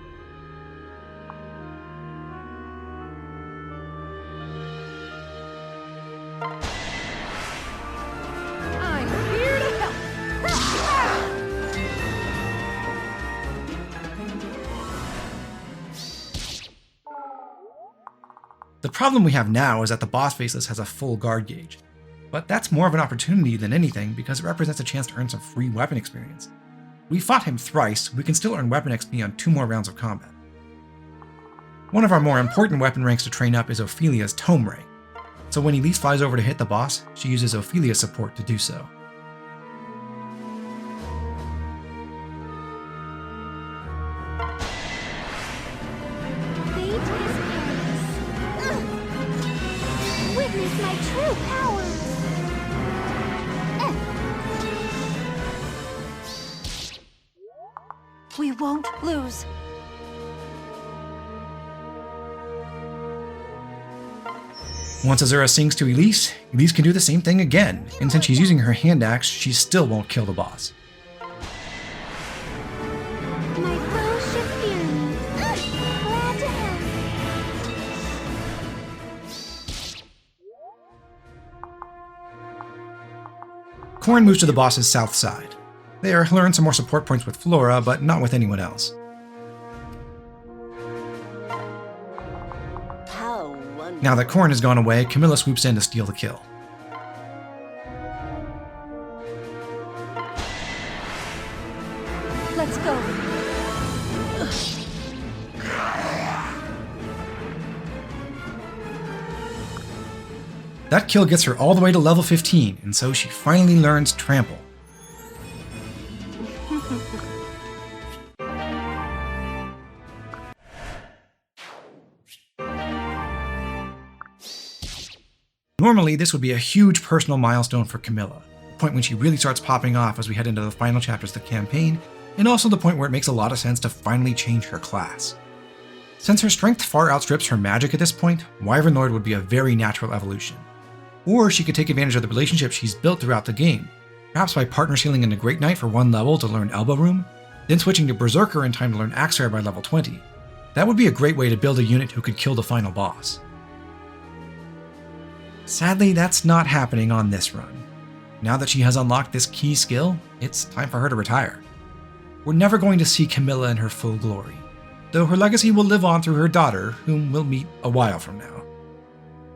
I'm here to help. The problem we have now is that the boss faceless has a full guard gauge. But that's more of an opportunity than anything because it represents a chance to earn some free weapon experience. We fought him thrice, we can still earn weapon XP on 2 more rounds of combat. One of our more important weapon ranks to train up is Ophelia's Tome rank. So when Elise flies over to hit the boss, she uses Ophelia's support to do so. Fate is endless. Witness my true powers. We won't lose. Once Azura sings to Elise, Elise can do the same thing again, and since she's using her hand axe, she still won't kill the boss. My foe should fear me. Glad to help. Corrin moves to the boss's south side. There, he'll earn some more support points with Flora, but not with anyone else. How wonderful. Now that Corrin has gone away, Camilla swoops in to steal the kill. Let's go. That kill gets her all the way to level 15, and so she finally learns Trample. Normally, this would be a huge personal milestone for Camilla, the point when she really starts popping off as we head into the final chapters of the campaign, and also the point where it makes a lot of sense to finally change her class. Since her strength far outstrips her magic at this point, Wyvern Lord would be a very natural evolution. Or she could take advantage of the relationship she's built throughout the game, perhaps by partner sealing into Great Knight for 1 level to learn Elbow Room, then switching to Berserker in time to learn Axe Fire by level 20. That would be a great way to build a unit who could kill the final boss. Sadly, that's not happening on this run. Now that she has unlocked this key skill, it's time for her to retire. We're never going to see Camilla in her full glory, though her legacy will live on through her daughter, whom we'll meet a while from now.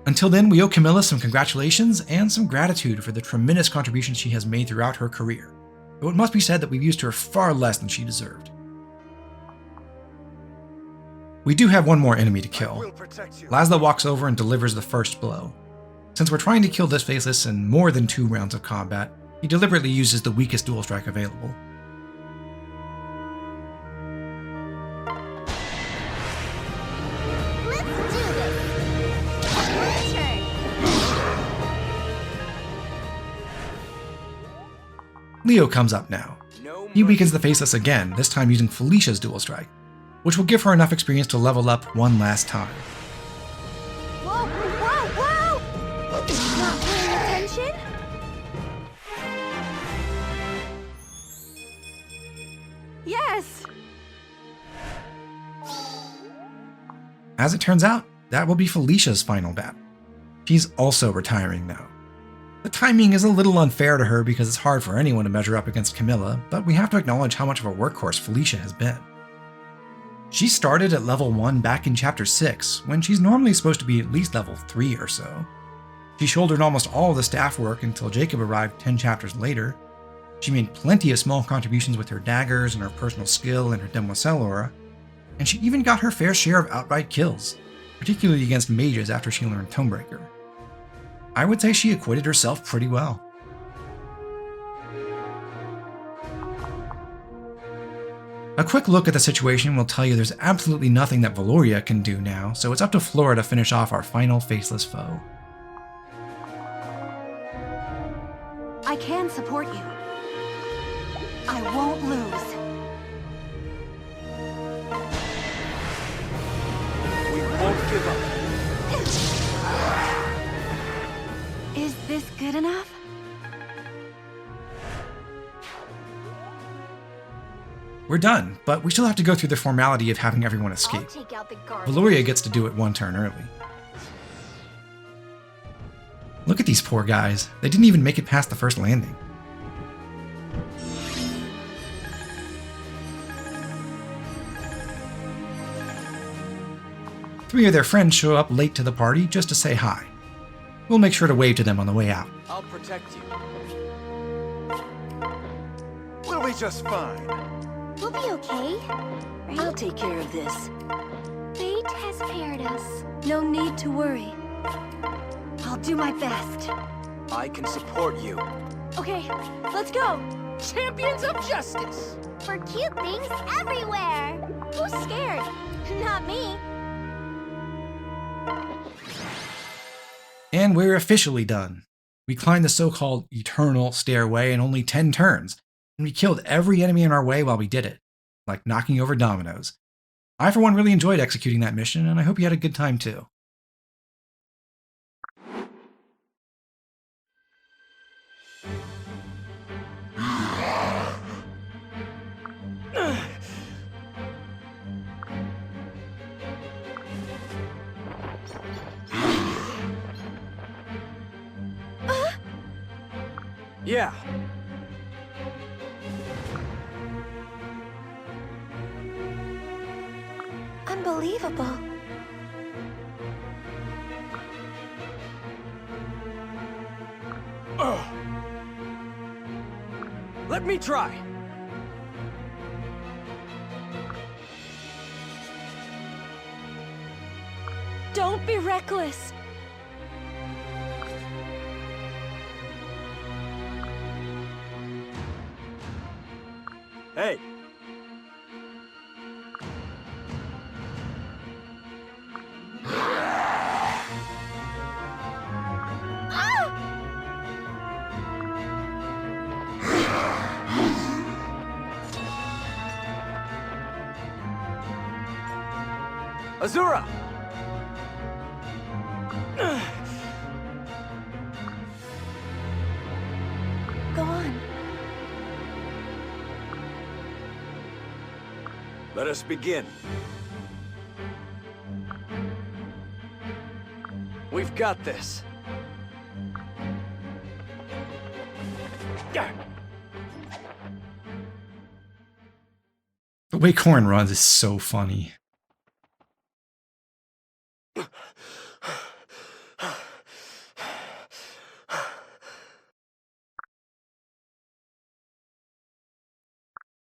Until then, we owe Camilla some congratulations and some gratitude for the tremendous contributions she has made throughout her career, though it must be said that we've used her far less than she deserved. We do have one more enemy to kill. Laszlo walks over and delivers the first blow. Since we're trying to kill this faceless in more than 2 rounds of combat, he deliberately uses the weakest dual strike available. Let's do this. Your turn. Leo comes up now. He weakens the faceless again, this time using Felicia's dual strike, which will give her enough experience to level up one last time. Whoa, whoa, whoa! Not paying attention? Yes! As it turns out, that will be Felicia's final battle. She's also retiring now. The timing is a little unfair to her because it's hard for anyone to measure up against Camilla, but we have to acknowledge how much of a workhorse Felicia has been. She started at level 1 back in chapter 6, when she's normally supposed to be at least level 3 or so. She shouldered almost all of the staff work until Jacob arrived 10 chapters later. She made plenty of small contributions with her daggers and her personal skill and her Demoiselle aura, and she even got her fair share of outright kills, particularly against mages after she learned Tomebreaker. I would say she acquitted herself pretty well. A quick look at the situation will tell you there's absolutely nothing that Valoria can do now, so it's up to Flora to finish off our final faceless foe. I can support you. I won't lose. We won't give up. Is this good enough? We're done, but we still have to go through the formality of having everyone I'll escape. take out the garbage. Valoria gets to do it one turn early. Look at these poor guys. They didn't even make it past the first landing. Three of their friends show up late to the party just to say hi. We'll make sure to wave to them on the way out. I'll protect you. We'll be just fine. We'll be okay. I'll Right? take care of this. Fate has paired us. No need to worry. I'll do my best. I can support you. Okay, let's go. Champions of justice. For cute things everywhere. Who's scared? Not me. And we're officially done. We climbed the so-called Eternal Stairway in only 10 turns, and we killed every enemy in our way while we did it, like knocking over dominoes. I, for one, really enjoyed executing that mission, and I hope you had a good time too. Yeah. Unbelievable. Ugh. Let me try. Don't be reckless. Hey. Azura! Go on. Let us begin. We've got this. The way Corrin runs is so funny.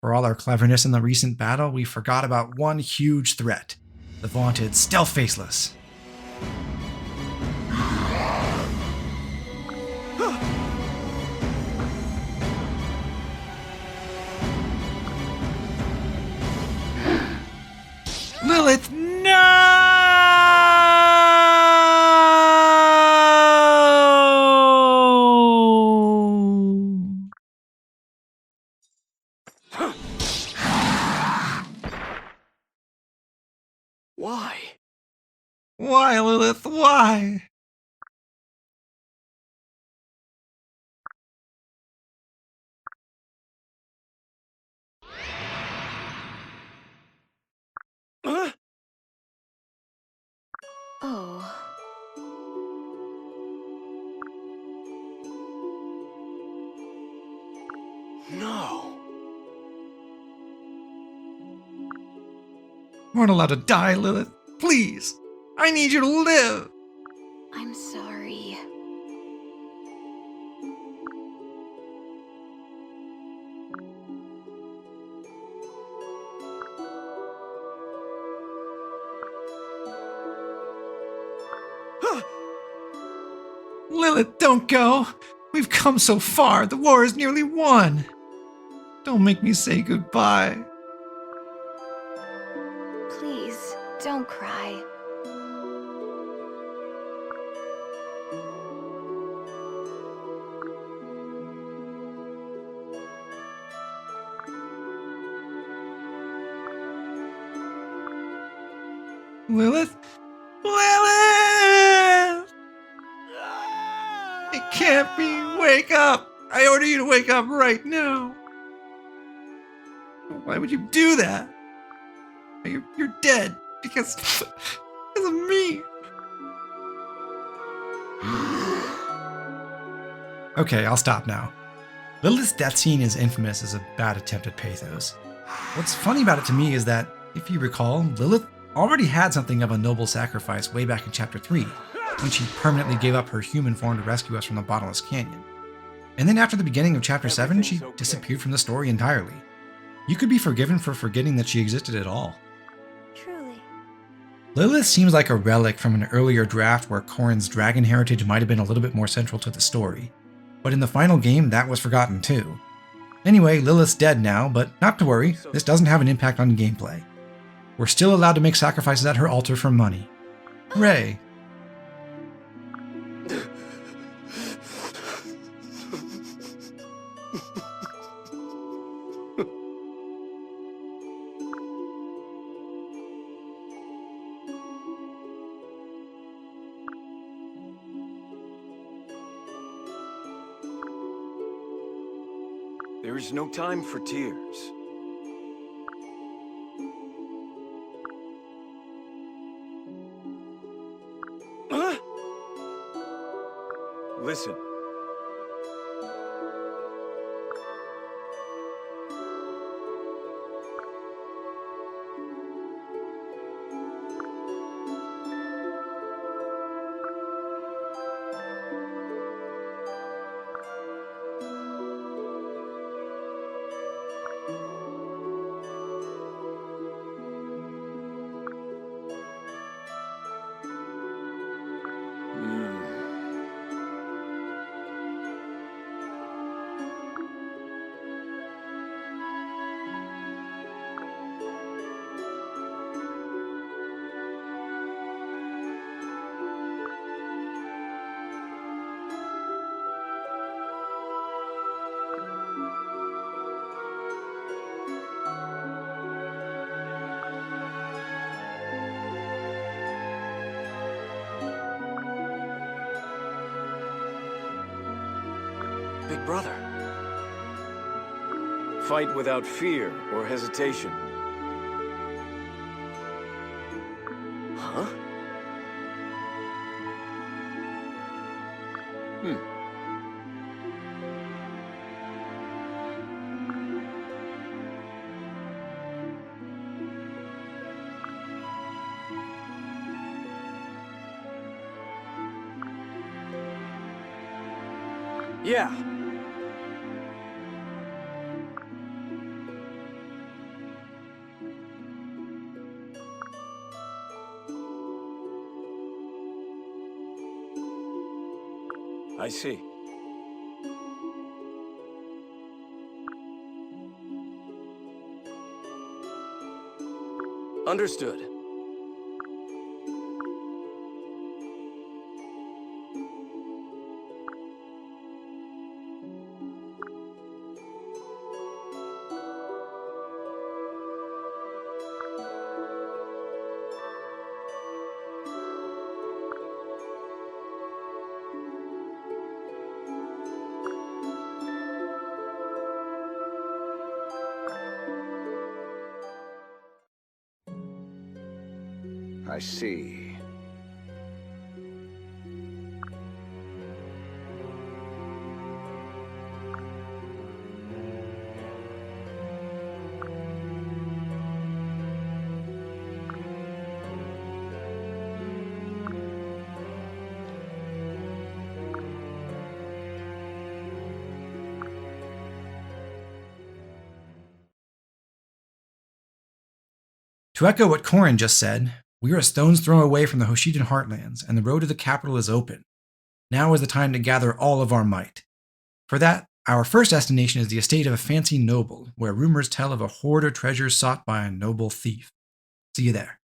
For all our cleverness in the recent battle, we forgot about one huge threat, the vaunted Stealth Faceless. Lilith, no! Why? Why, Lilith, why? Huh? Oh. No. You aren't allowed to die, Lilith. Please. I need you to live. I'm sorry. Lilith, don't go. We've come so far. The war is nearly won. Don't make me say goodbye. Please, don't cry. Lilith? Lilith! It can't be! Wake up! I order you to wake up right now! Why would you do that? You're dead because of me. Okay, I'll stop now. Lilith's death scene is infamous as a bad attempt at pathos. What's funny about it to me is that, if you recall, Lilith already had something of a noble sacrifice way back in Chapter 3, when she permanently gave up her human form to rescue us from the bottomless canyon. And then after the beginning of Chapter 7, she disappeared from the story entirely. You could be forgiven for forgetting that she existed at all. Truly. Lilith seems like a relic from an earlier draft where Corrin's dragon heritage might have been a little bit more central to the story. But in the final game, that was forgotten too. Anyway, Lilith's dead now, but not to worry, this doesn't have an impact on gameplay. We're still allowed to make sacrifices at her altar for money. Hooray! There is no time for tears. Listen. Big brother. Fight without fear or hesitation. Huh? Yeah. I see. Understood. I see. To echo what Corrin just said, we are a stone's throw away from the Hoshidan Heartlands, and the road to the capital is open. Now is the time to gather all of our might. For that, our first destination is the estate of a fancy noble, where rumors tell of a hoard of treasures sought by a noble thief. See you there.